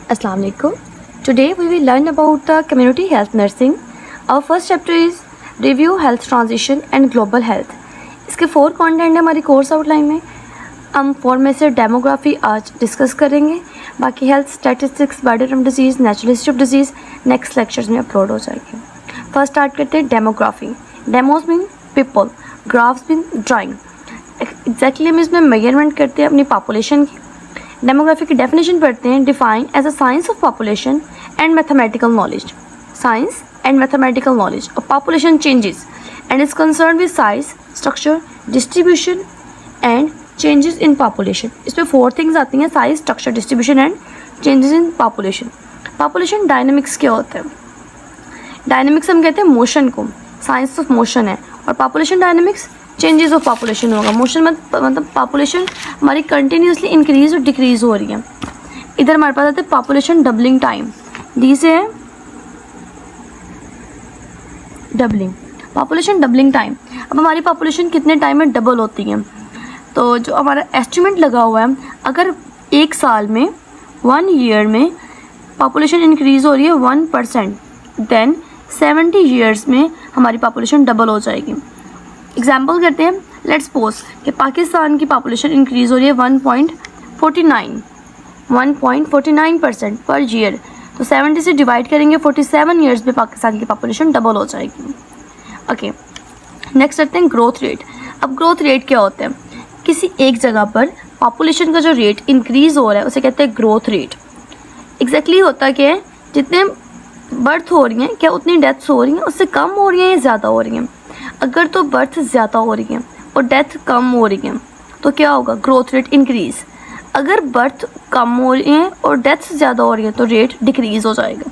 Assalamu alaikum. Today we will learn about the community health nursing. Our first chapter is review health transition and global health. इसके 4 content है हमारी course outline में. हम 4 में से demography आज discuss करेंगे. बाकी health statistics, burden disease, natural history of disease next lectures में अपलोड हो जाएगी. फर्स्ट स्टार्ट करते हैं demography. Demos mean people, graphs mean drawing. Exactly हम इसमें मेजरमेंट करते हैं अपनी पॉपुलेशन की. डेमोग्राफी की डेफिनेशन पढ़ते हैं. Define as a science of population and mathematical knowledge. Science and mathematical knowledge of population changes and is concern with size, structure, distribution and changes in population. इसमें 4 things आती हैं: size, structure, distribution and changes in population. Population dynamics क्या होते हैं? Dynamics हम कहते हैं motion को, साइंस ऑफ मोशन है. और population dynamics changes of population होगा. मोशन मतलब पॉपुलेशन हमारी कंटिन्यूसली इंक्रीज और डिक्रीज हो रही है. इधर हमारे पास आते हैं पॉपुलेशन डबलिंग टाइम. डी से है डबलिंग, पॉपुलेशन डबलिंग टाइम. अब हमारी पॉपुलेशन कितने टाइम में डबल होती है? तो जो हमारा एस्टिमेट लगा हुआ है, अगर 1 साल में 1 ईयर में पॉपुलेशन इंक्रीज हो रही है 1%, देन 70 ईयर्स में हमारी पॉपुलेशन डबल हो जाएगी. एग्जाम्पल करते हैं. लेट्स सपोज कि पाकिस्तान की पॉपुलेशन इंक्रीज़ हो रही है 1.49% पर ईयर. तो 70 से डिवाइड करेंगे, 47 ईयर्स में पाकिस्तान की पॉपुलेशन डबल हो जाएगी. ओके, नेक्स्ट करते हैं ग्रोथ रेट. अब ग्रोथ रेट क्या होता है? किसी एक जगह पर पॉपुलेशन का जो रेट इंक्रीज़ हो रहा है उसे कहते हैं ग्रोथ रेट. एग्जैक्टली होता क्या है? जितने बर्थ हो रही हैं, क्या उतनी डेथ्स हो रही हैं? उससे कम हो रही हैं या ज़्यादा हो रही हैं? अगर तो बर्थ ज़्यादा हो रही है और डेथ कम हो रही है तो क्या होगा? Growth rate increase. अगर बर्थ कम हो रही है और डेथ ज़्यादा हो रही है तो रेट डिक्रीज़ हो जाएगा.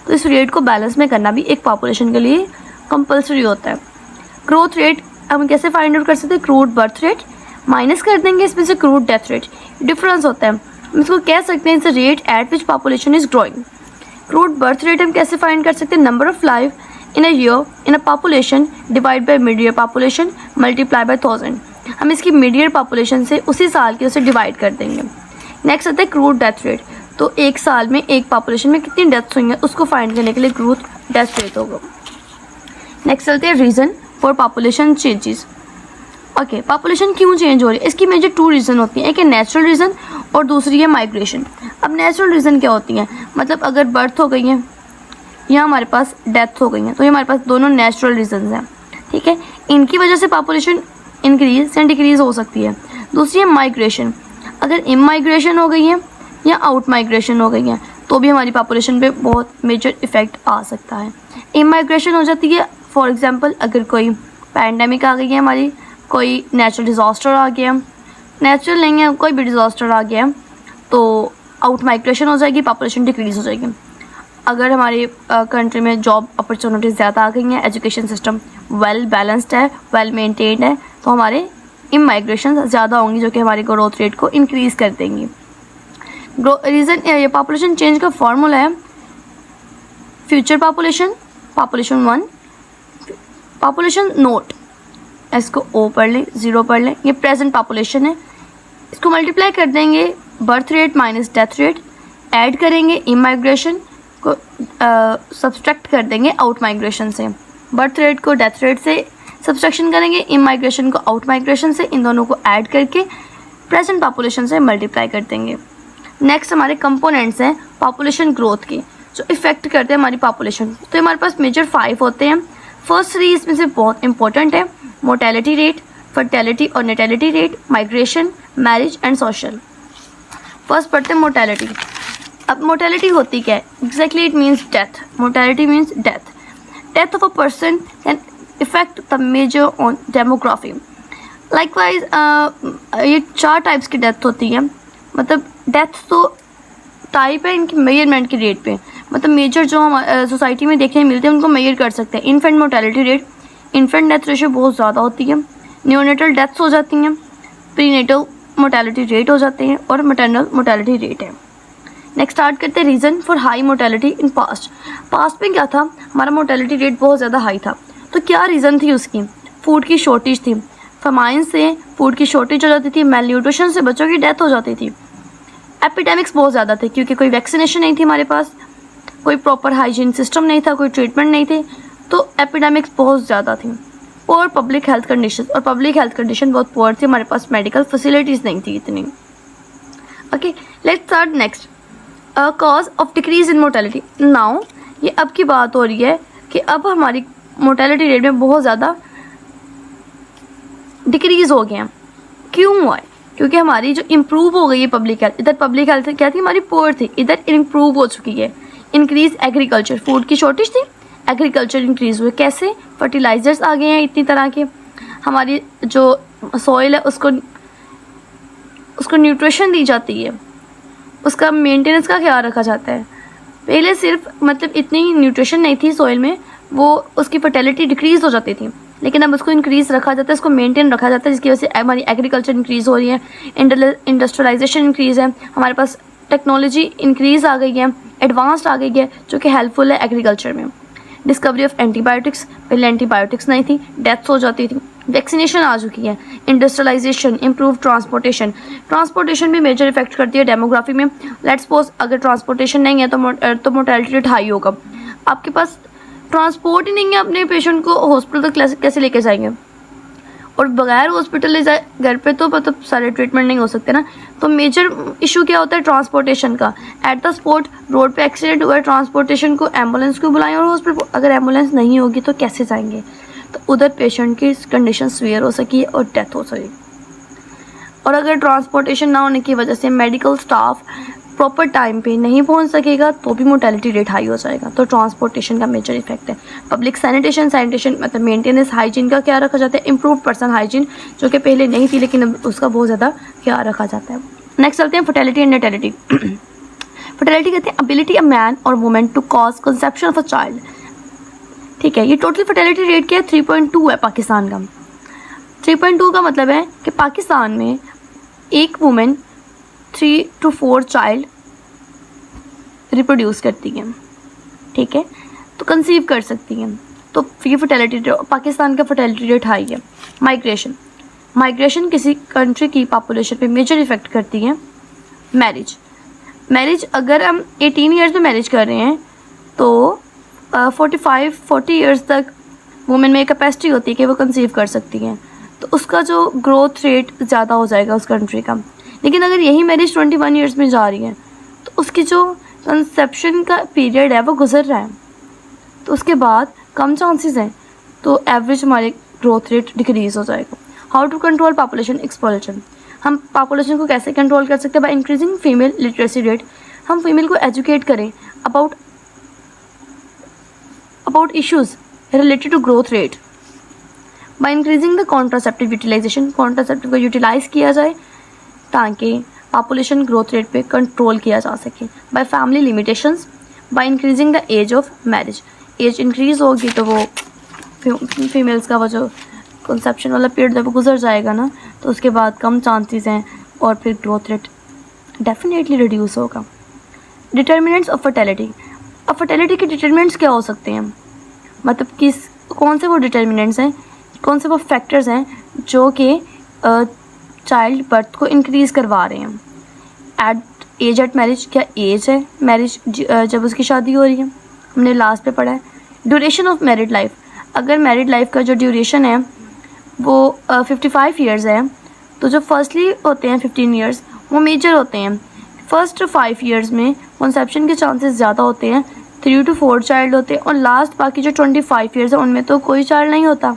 तो इस रेट को बैलेंस में करना भी एक पॉपुलेशन के लिए कंपलसरी होता है. ग्रोथ रेट हम कैसे फाइंड आउट कर सकते हैं? क्रूड बर्थ रेट माइनस कर देंगे इसमें से क्रूड डेथ रेट. डिफरेंस होता है. हम इसको कह सकते हैं it's rate at which population is growing. Crude birth rate हम कैसे फाइंड कर सकते हैं? Number of life in a year in a population divide by mid year population multiply by 1000. हम इसकी मिड ईयर पॉपुलेशन से उसी साल के उसे डिवाइड कर देंगे. नेक्स्ट आता है क्रूड डेथ रेट. तो 1 साल में एक पॉपुलेशन में कितनी डेथ्स हुई हैं उसको फाइंड करने के लिए क्रूड डेथ रेट होगा. नेक्स्ट चलते हैं reason for population changes. Okay, population क्यों चेंज हो रही है? इसकी मेजर 2 रीज़न होती हैं. एक है नेचुरल रीज़न और दूसरी है माइग्रेशन. अब नेचुरल रीज़न क्या होती हैं? मतलब अगर बर्थ हो गई है या हमारे पास डेथ हो गई है, तो ये हमारे पास दोनों नेचुरल रीजंस हैं. ठीक है, इनकी वजह से पॉपुलेशन इंक्रीज एंड डिक्रीज हो सकती है. दूसरी है माइग्रेशन. अगर इमाइग्रेशन हो गई है या आउट माइग्रेशन हो गई है तो भी हमारी पॉपुलेशन पे बहुत मेजर इफेक्ट आ सकता है. इमाइग्रेशन हो जाती है फॉर एग्जांपल अगर कोई पैंडेमिक आ गई है, हमारी कोई नेचुरल डिज़ास्टर आ गया, नेचुरल नहीं है कोई भी डिज़ास्टर आ गया, तो आउट माइग्रेशन हो जाएगी, पॉपुलेशन डिक्रीज हो जाएगी. अगर हमारी कंट्री में जॉब अपॉर्चुनिटीज़ ज़्यादा आ गई हैं, एजुकेशन सिस्टम वेल बैलेंस्ड है, वेल मेंटेन्ड है, तो हमारे इमाइग्रेशन ज़्यादा होंगी जो कि हमारे ग्रोथ रेट को इंक्रीज़ कर देंगी. रीज़न ये पॉपुलेशन चेंज का फॉर्मूला है फ्यूचर पॉपुलेशन 1, पॉपुलेशन नोट, इसको O पढ़ लें, 0 पढ़ लें. ये प्रेजेंट पॉपुलेशन है. इसको मल्टीप्लाई कर देंगे birth rate minus death rate, add करेंगे इमाइग्रेशन को, सब्सट्रैक्ट कर देंगे आउट माइग्रेशन से. बर्थ रेट को डेथ रेट से सब्सट्रैक्शन करेंगे, इमाइग्रेशन को आउट माइग्रेशन से. इन दोनों को ऐड करके प्रेजेंट पॉपुलेशन से मल्टीप्लाई कर देंगे. नेक्स्ट हमारे कंपोनेंट्स हैं पॉपुलेशन ग्रोथ के जो इफेक्ट करते हैं हमारी पॉपुलेशन. तो हमारे पास मेजर 5 होते हैं. फर्स्ट 3 इसमें से बहुत इंपॉर्टेंट है: मोर्टेलिटी रेट, फर्टेलिटी और natality rate, migration, marriage and social. First पढ़ते हैं मोर्टेलिटी. अब मोर्टेलिटी होती क्या है? Exactly it means death. Mortality means death. Death of a person can effect the major on demography. Likewise ये 4 types की death होती है. मतलब डेथ तो टाइप है इनकी मेजरमेंट के रेट पे. मतलब मेजर जो हम सोसाइटी में देखने मिलते हैं उनको मेजर कर सकते हैं. Infant mortality rate, infant death ratio बहुत ज़्यादा होती है. न्यूनेटल डेथ्स हो जाती हैं, प्रीनेटल मोर्टेलिटी रेट हो जाते हैं और मैटरनल मोर्टेलिटी रेट है. नेक्स्ट स्टार्ट करते हैं reason for high mortality in past. Past में क्या था? हमारा मोर्टेलिटी रेट बहुत ज़्यादा हाई था. तो क्या रीज़न थी उसकी? फूड की शॉर्टेज थी. फमाइन से फूड की शॉर्टेज हो जाती थी, मेल न्यूट्रिशन से बच्चों की डेथ हो जाती थी. एपिडेमिक्स बहुत ज़्यादा थे क्योंकि कोई वैक्सीनेशन नहीं थी हमारे पास, कोई प्रॉपर हाइजीन सिस्टम नहीं था, कोई ट्रीटमेंट नहीं थे, तो एपिडेमिक्स बहुत ज़्यादा थी। और पब्लिक हेल्थ कंडीशन, और पब्लिक हेल्थ कंडीशन बहुत पुअर थी, हमारे पास मेडिकल फैसिलिटीज़ नहीं थी इतनी। Okay, let's start next, cause of decrease in mortality. Now ये अब की बात हो रही है कि अब हमारी मोर्टेलिटी रेट में बहुत ज़्यादा डिक्रीज़ हो गया। क्यों हुआ है? क्योंकि हमारी जो इम्प्रूव हो गई है पब्लिक हेल्थ, इधर पब्लिक हेल्थ क्या थी हमारी पुअर थी, इधर इम्प्रूव हो चुकी है। इंक्रीज एग्रीकल्चर, फूड की शॉर्टेज थी, एग्रीकल्चर इंक्रीज़ हुए। कैसे? फर्टिलाइजर्स आ गए हैं इतनी तरह के, हमारी जो सॉइल है उसको न्यूट्रिशन दी जाती है, उसका मेंटेनेंस का ख्याल रखा जाता है। पहले सिर्फ मतलब इतनी न्यूट्रिशन नहीं थी सॉइल में, वो उसकी फर्टिलिटी डिक्रीज़ हो जाती थी, लेकिन अब उसको इंक्रीज़ रखा जाता है, इसको मेंटेन रखा जाता है, जिसकी वजह से हमारी एग्रीकल्चर इंक्रीज़ हो रही है, इंडस्ट्रियलाइजेशन इंक्रीज़ है, हमारे पास टेक्नोलॉजी इंक्रीज़ आ गई है, एडवांस्ड आ गई है, जो कि हेल्पफुल है एग्रीकल्चर में। डिस्कवरी ऑफ एंटीबायोटिक्स, पहले एंटीबायोटिक्स नहीं थी, डेथ्स हो जाती थी, वैक्सीनेशन आ चुकी है, इंडस्ट्रियलाइजेशन, इम्प्रूव ट्रांसपोर्टेशन भी मेजर इफेक्ट करती है डेमोग्राफी में। लेट्स सपोज अगर ट्रांसपोर्टेशन नहीं है तो मोर्टेलिटी रेट हाई होगा। आपके पास ट्रांसपोर्ट ही नहीं है, अपने पेशेंट को हॉस्पिटल तक कैसे लेके जाएंगे? और बगैर हॉस्पिटल ले जाए घर पे तो मतलब सारे ट्रीटमेंट नहीं हो सकते ना। तो मेजर इशू क्या होता है ट्रांसपोर्टेशन का। एट द स्पॉट रोड पे एक्सीडेंट हुआ है, ट्रांसपोर्टेशन को एम्बुलेंस को बुलाएं, और हॉस्पिटल अगर एम्बुलेंस नहीं होगी तो कैसे जाएंगे? तो उधर पेशेंट की कंडीशन सीवियर हो सकी और डेथ हो सकी। और अगर ट्रांसपोर्टेशन ना होने की वजह से मेडिकल स्टाफ प्रॉपर टाइम पे नहीं पहुंच सकेगा तो भी मोर्टेलिटी रेट हाई हो जाएगा। तो ट्रांसपोर्टेशन का मेजर इफेक्ट है। पब्लिक सैनिटेशन मतलब मेंटेनेंस, हाइजीन का क्या रखा जाता है? इम्प्रूव पर्सन हाइजीन, जो कि पहले नहीं थी लेकिन अब उसका बहुत ज़्यादा क्या रखा जाता है। नेक्स्ट चलते हैं फर्टिलिटी एंड नैटिलिटी। फर्टिलिटी कहते हैं एबिलिटी अ मैन और women to cause conception of a child. ठीक है, ये टोटल फर्टिलिटी रेट क्या है? 3.2 है पाकिस्तान का। 3.2 का मतलब है कि पाकिस्तान में एक वुमेन 3 to 4 चाइल्ड रिप्रोड्यूस करती हैं। ठीक है, तो कंसीव कर सकती हैं। तो ये फर्टिलिटी पाकिस्तान का फर्टिलिटी रेट हाई है। माइग्रेशन किसी कंट्री की पॉपुलेशन पे मेजर इफेक्ट करती है। मैरिज अगर हम 18 ईयर्स में मैरिज कर रहे हैं तो 45-40 ईयर्स तक वुमेन में कैपेसिटी होती है कि वो कंसीव कर सकती हैं, तो उसका जो ग्रोथ रेट ज़्यादा हो जाएगा उस कंट्री का। लेकिन अगर यही मैरिज 21 ईयर्स में जा रही है तो उसकी जो कंसेप्शन का पीरियड है वो गुजर रहा है, तो उसके बाद कम चांसेस हैं, तो एवरेज हमारे ग्रोथ रेट डिक्रीज़ हो जाएगा। How to control population explosion. हम पॉपुलेशन को कैसे कंट्रोल कर सकते हैं? By increasing female literacy rate. हम फीमेल को एजुकेट करें about issues related to growth rate. By increasing the contraceptive utilization, contraceptive को यूटिलाइज किया जाए ताकि पॉपुलेशन ग्रोथ रेट पे कंट्रोल किया जा सके। By family limitations, by increasing the age of marriage. Age increase होगी तो वो फीमेल्स का वो जो कंसेप्शन वाला पीरियड है वो गुजर जाएगा ना, तो उसके बाद कम चांसेस हैं और फिर ग्रोथ रेट डेफिनेटली रिड्यूस होगा। Determinants of fertility. अब फर्टिलिटी के डिटर्मिनेंट्स क्या हो सकते हैं? मतलब कौन से वो डिटर्मिनेंट्स हैं, कौन से वो फैक्टर्स हैं जो कि चाइल्ड बर्थ को इंक्रीज़ करवा रहे हैं। एट मैरिज, क्या एज है मैरिज जब उसकी शादी हो रही है? हमने लास्ट पे पढ़ा है। ड्यूरेशन ऑफ मैरिड लाइफ, अगर मैरिड लाइफ का जो ड्यूरेशन है वो 55 ईयर्स है, तो जो फर्स्टली होते हैं 15 ईयर्स वो मेजर होते हैं। फर्स्ट 5 ईयर्स में कंसेप्शन के चांसेस ज़्यादा होते हैं, 3 to 4 चाइल्ड होते हैं, और लास्ट बाकी जो 25 ईयर्स है उनमें तो कोई चाइल्ड नहीं होता।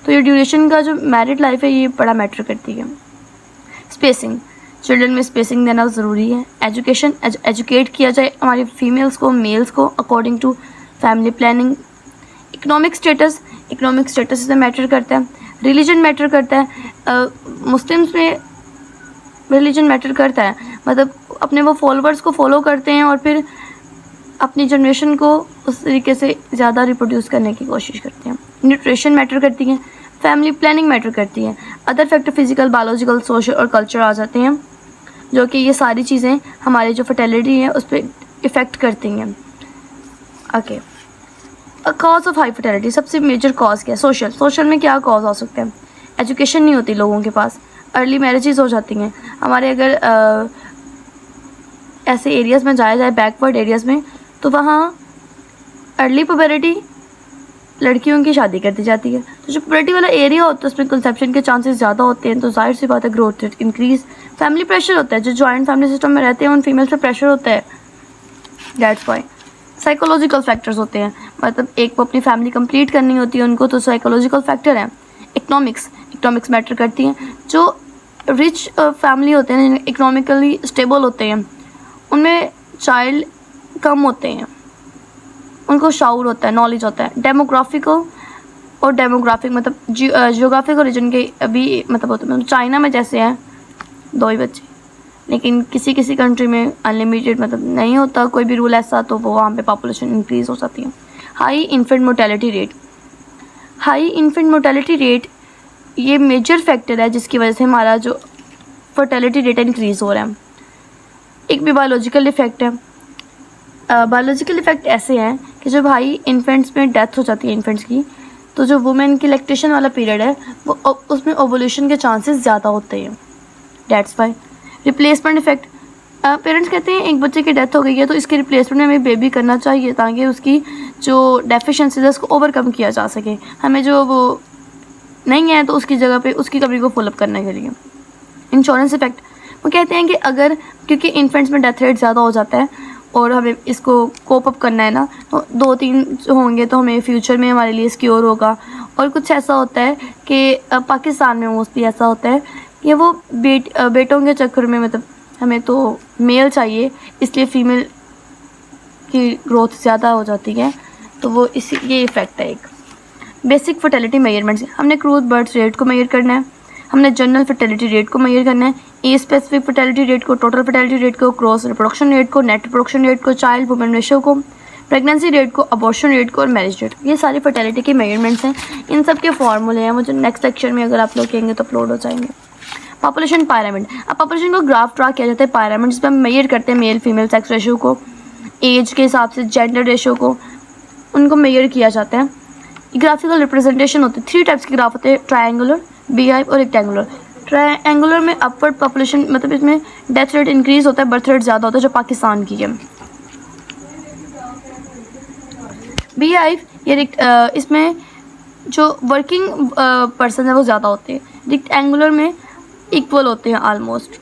तो ये ड्यूरेशन का जो मैरिड लाइफ है ये बड़ा मैटर करती है। स्पेसिंग, चिल्ड्रन में स्पेसिंग देना ज़रूरी है। एजुकेशन, एजुकेट किया जाए हमारी फीमेल्स को, मेल्स को according to family planning. Economic status से मैटर करता है। रिलीजन मैटर करता है। मुस्लिम्स में रिलीजन मैटर करता है, मतलब अपने वो फॉलोअर्स को फॉलो करते हैं और फिर अपनी जनरेशन को उस तरीके से ज़्यादा रिप्रोड्यूस करने की कोशिश करते हैं। न्यूट्रिशन मैटर करती है। फैमिली प्लानिंग मैटर करती है। Other factor physical, biological, social और कल्चर आ जाते हैं, जो कि ये सारी चीज़ें हमारे जो फर्टिलिटी है उस पर इफ़ेक्ट करती हैं। Okay, cause of high fertility, सबसे मेजर कॉज क्या है? सोशल में क्या कॉज हो सकते हैं? एजुकेशन नहीं होती लोगों के पास, अर्ली मैरिजेस हो जाती हैं। हमारे अगर ऐसे एरियाज़ में जाया जाए, बैकवर्ड एरियाज़ में, तो वहाँ अर्ली पुबर्टी लड़कियों की शादी कर दी जाती है। तो जो पुबर्टी वाला एरिया होता है उसमें कंसेप्शन के चांसेस ज़्यादा होते हैं, तो जाहिर सी बात है growth rate increase. Family pressure होता है, जो जॉइंट फैमिली सिस्टम में रहते हैं उन फीमेल्स पर प्रेशर होता है, दैट्स वाई। साइकोलॉजिकल फैक्टर्स होते हैं, मतलब एक को अपनी फैमिली कंप्लीट करनी होती है उनको, तो साइकोलॉजिकल फैक्टर है। इकोनॉमिक्स मैटर करती हैं। जो रिच फैमिली होते हैं, इकोनॉमिकली स्टेबल होते हैं, उनमें चाइल्ड कम होते हैं, उनको शाउर होता है, नॉलेज होता है। डेमोग्राफिकल और डेमोग्राफिक मतलब जियोग्राफिकल रीजन के अभी मतलब होते हैं। चाइना में जैसे हैं 2 ही बच्चे, लेकिन किसी किसी कंट्री में अनलिमिटेड मतलब नहीं होता कोई भी रूल ऐसा, तो वो वहाँ पे पॉपुलेशन इंक्रीज हो जाती है। हाई इन्फेंट मोर्टेलिटी रेट ये मेजर फैक्टर है जिसकी वजह से हमारा जो फर्टिलिटी रेट इंक्रीज हो रहा है। एक भी बायोलॉजिकल इफेक्ट है। बायोलॉजिकल इफेक्ट ऐसे हैं कि जब हाई इन्फेंट्स में डेथ हो जाती है इन्फेंट्स की, तो जो वुमेन की लैक्टेशन वाला पीरियड है वो उसमें ओवुलेशन के चांसेस ज़्यादा होते हैं, that's why. Replacement effect, parents कहते हैं एक बच्चे की डेथ हो गई है तो इसके रिप्लेसमेंट में हमें बेबी करना चाहिए ताकि उसकी जो डेफिशिएंसीज है उसको ओवरकम किया जा सके, हमें जो वो नहीं है तो उसकी जगह पे उसकी कमी को फुलअप करने के लिए। इंश्योरेंस इफेक्ट, वो कहते हैं कि अगर क्योंकि इन्फेंट्स में डेथ रेट ज़्यादा हो जाता है और हमें इसको कोप अप करना है ना, तो 2-3 होंगे तो हमें फ्यूचर में हमारे लिए सिक्योर होगा। और कुछ ऐसा होता है कि पाकिस्तान में मोस्टली ऐसा होता है कि वो बेटों के चक्कर में मतलब हमें तो मेल चाहिए, इसलिए फीमेल की ग्रोथ ज़्यादा हो जाती है, तो वो ये इफ़ेक्ट है एक। बेसिक फर्टिलिटी मेजरमेंट्स, हमने क्रूज बर्थ रेट को मेजर करना है, हमने जनरल फर्टिलिटी रेट को मेजर करना है, ए स्पेसिफिक फर्टिलिटी रेट को, टोटल फर्टिलिटी रेट को, क्रॉस रिप्रोडक्शन रेट को, नेट रिप्रोडक्शन रेट को, चाइल्ड वुमेन रेशियो को, प्रेगनेंसी रेट को, अबॉर्शन रेट को और मैरिज रेट। ये सारी फर्टिलिटी के मेजरमेंट्स हैं, इन सब के फॉर्मूले हैं, वो जो नेक्स्ट लेक्चर में अगर आप लोग कहेंगे तो अपलोड हो जाएंगे। पॉपुलेशन पिरामिड, अब पॉपुलेशन को ग्राफ ड्रा किया जाता है पिरामिड, जिसमें हम मेजर करते हैं मेल फीमेल सेक्स रेशियो को, एज के हिसाब से जेंडर रेशियो को, उनको मेजर किया जाता है। ग्राफिकल रिप्रेजेंटेशन होती है, 3 टाइप्स के ग्राफ होते हैं, ट्रायंगुलर, बीआई और रेक्टेंगुलर। ट्रायंगुलर में अपवर्ड पॉपुलेशन मतलब इसमें डेथ रेट इंक्रीज होता है, बर्थ रेट ज़्यादा होता है, जो पाकिस्तान की है। बीआई ये इसमें जो वर्किंग पर्सन है वो ज़्यादा होते हैं। रेक्टेंगुलर में इक्वल होते हैं ऑलमोस्ट।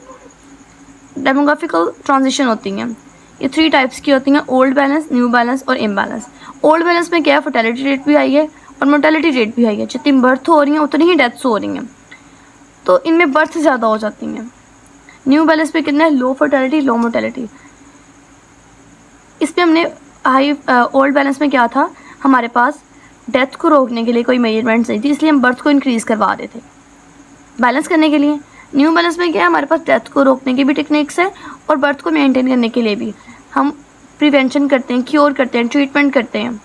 डेमोग्राफिकल ट्रांजिशन होती हैं, ये 3 टाइप्स की होती हैं, ओल्ड बैलेंस, न्यू बैलेंस और इम्बैलेंस। ओल्ड बैलेंस में क्या है, फर्टिलिटी रेट भी हाई है और मोर्टेलिटी रेट भी हाई है, जितनी बर्थ हो रही हैं उतनी ही डेथ्स हो रही हैं, तो इनमें बर्थ ज़्यादा हो जाती हैं। न्यू बैलेंस पे कितना है, लो फर्टिलिटी लो मोर्टेलिटी। इसमें हमने हाई ओल्ड बैलेंस में क्या था, हमारे पास डेथ को रोकने के लिए कोई मेजरमेंट्स नहीं थी, इसलिए हम बर्थ को इंक्रीज़ करवा रहे थे बैलेंस करने के लिए। न्यू बैलेंस में क्या है, हमारे पास डेथ को रोकने की भी टेक्निक्स है और बर्थ को मेंटेन करने के लिए भी हम प्रिवेंशन करते हैं, क्योर करते हैं, ट्रीटमेंट करते हैं।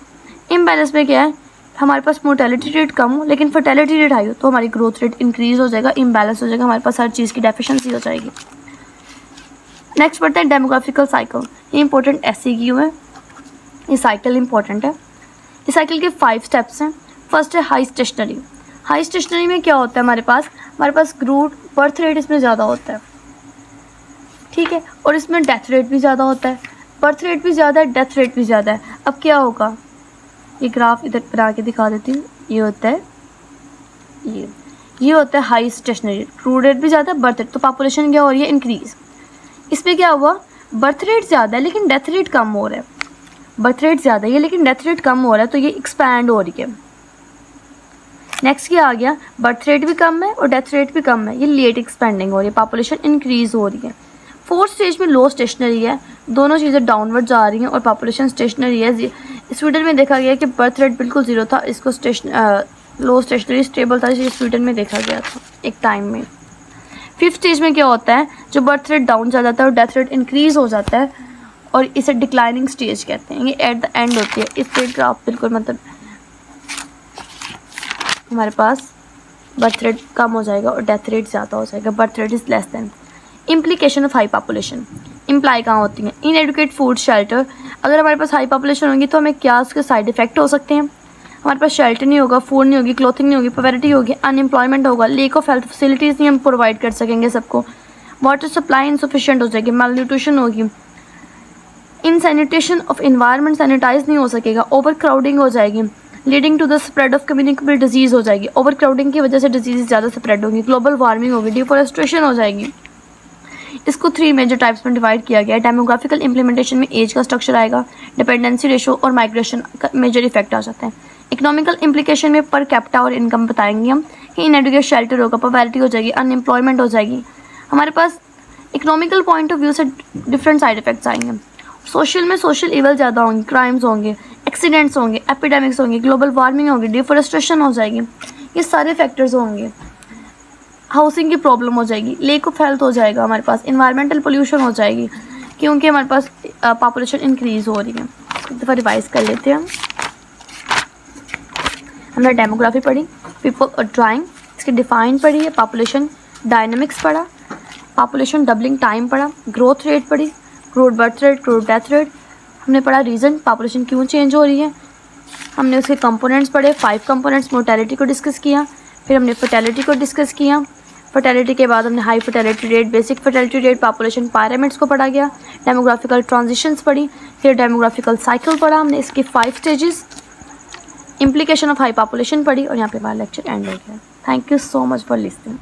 इम्बैलेंस में क्या है, हमारे पास मोर्टेलिटी रेट कम हो लेकिन फर्टिलिटी रेट हाई हो, तो हमारी ग्रोथ रेट इंक्रीज़ हो जाएगा, इम्बैलेंस हो जाएगा, हमारे पास हर चीज़ की डेफिशिएंसी हो जाएगी। नेक्स्ट पढ़ते हैं डेमोग्राफिकल साइकिल, ये इंपॉर्टेंट ऐसे क्यों है, ये साइकिल इंपॉर्टेंट है। इस साइकिल के 5 स्टेप्स हैं। फर्स्ट है हाई स्टेशनरी। हाई स्टेशनरी में क्या होता है, हमारे पास ग्रोथ बर्थ रेट इसमें ज़्यादा होता है, ठीक है, और इसमें डेथ रेट भी ज़्यादा होता है, बर्थ रेट भी ज़्यादा है, डेथ रेट भी ज़्यादा है। अब क्या होगा, ये ग्राफ इधर बना के दिखा देती हूँ, ये होता है ये होता है हाई स्टेशनरी, ग्रोथ रेट भी ज़्यादा है, बर्थ रेट, तो पॉपुलेशन क्या हो रही है, इंक्रीज़। इसमें क्या हुआ, बर्थ रेट ज़्यादा है लेकिन डेथ रेट कम हो रहा है, बर्थ रेट ज़्यादा है लेकिन डेथ रेट कम हो रहा है, तो ये एक्सपैंड हो रही है। नेक्स्ट क्या आ गया, बर्थ रेट भी कम है और डेथ रेट भी कम है, ये लेट एक्सपेंडिंग हो रही है, पॉपुलेशन इंक्रीज़ हो रही है। 4th स्टेज में लो स्टेशनरी है, दोनों चीज़ें डाउनवर्ड जा रही हैं और पॉपुलेशन स्टेशनरी है। स्वीडन में देखा गया कि बर्थ रेट बिल्कुल 0 था, इसको लो स्टेशनरी स्टेबल था, इसे स्वीडन में देखा गया था एक टाइम में। 5th स्टेज में क्या होता है, जो बर्थ रेट डाउन जा जाता है और डेथ रेट इंक्रीज़ हो जाता है, और इसे डिक्लाइनिंग स्टेज कहते हैं, ये एट द एंड होती है। इस पे ग्राफ बिल्कुल मतलब हमारे पास बर्थ रेट कम हो जाएगा और डेथ रेट ज़्यादा हो जाएगा, birth rate is less than. Implication of high population imply कहाँ होती हैं, इनएडुकेट फूड शेल्टर। अगर हमारे पास हाई पॉपुलेशन होगी तो हमें क्या उसके साइड इफ़ेक्ट हो सकते हैं, हमारे पास शेल्टर नहीं होगा, फूड नहीं होगी, क्लोथिंग नहीं होगी, पॉवर्टी होगी, अनएम्प्लॉयमेंट होगा, लेक ऑफ हेल्थ फैसिलिटीज़ नहीं हम प्रोवाइड कर सकेंगे सबको, वाटर सप्लाई इनसफिशिएंट हो जाएगी, माल न्यूट्रिशन होगी, insanitation of environment, sanitize नहीं हो सकेगा, ओवर क्राउडिंग हो जाएगी, leading to the spread of communicable disease हो जाएगी, ओवर क्राउडिंग की वजह से डिजीज़ ज़्यादा स्प्रेड होंगी, ग्लोबल वार्मिंग होगी, डिफॉरेस्ट्रेशन हो जाएगी। इसको 3 मेजर टाइप्स में डिवाइड किया गया है। डेमोग्राफिकल इम्प्लीमेंटेशन में एज का स्ट्रक्चर आएगा, डिपेंडेंसी रेशो और माइग्रेशन का मेजर इफेक्ट आ जाता है। इकोनॉमिकल इम्प्लीकेशन में पर कैपिटा और इनकम बताएंगे हम कि इनएडुकेट शेल्टर होगा, पॉवर्टी हो जाएगी, अनएम्प्लॉयमेंट हो जाएगी। हमारे पास इकोनॉमिकल पॉइंट ऑफ व्यू से डिफरेंट साइड इफेक्ट्स आएंगे। सोशल में सोशल इवल ज़्यादा होंगे, क्राइम्स होंगे, एक्सीडेंट्स होंगे, एपिडेमिक्स होंगे, ग्लोबल वार्मिंग होगी, डिफॉरेस्ट्रेशन हो जाएगी, ये सारे फैक्टर्स होंगे। हाउसिंग की प्रॉब्लम हो जाएगी, लेक ऑफ हेल्थ हो जाएगा, हमारे पास इन्वायरमेंटल पोल्यूशन हो जाएगी क्योंकि हमारे पास पॉपुलेशन इंक्रीज़ हो रही है। एक दफ़ा रिवाइज कर लेते हैं। हमने डेमोग्राफी पढ़ी, पीपल और ड्राइंग, इसकी डिफाइन पढ़ी है, पॉपुलेशन डायनामिक्स पढ़ा, पॉपुलेशन डबलिंग टाइम पढ़ा, ग्रोथ रेट पढ़ी, growth birth rate, growth death rate, हमने पढ़ा रीज़न पॉपुलेशन क्यों चेंज हो रही है, हमने उसके कंपोनेंट्स पढ़े, 5 कंपोनेंट्स, मोर्टेलिटी को डिस्कस किया, फिर हमने फर्टेलिटी को डिस्कस किया, फर्टेलिटी के बाद हमने high fertility rate, basic fertility rate, population parameters को पढ़ा गया, डेमोग्राफिकल ट्रांजिशंस पढ़ी, फिर डेमोग्राफिकल साइकिल पढ़ा हमने, इसके 5 stages, implication of high population पढ़ी और यहाँ पे हमारा लेक्चर एंड हो गया। Thank you so much for listening.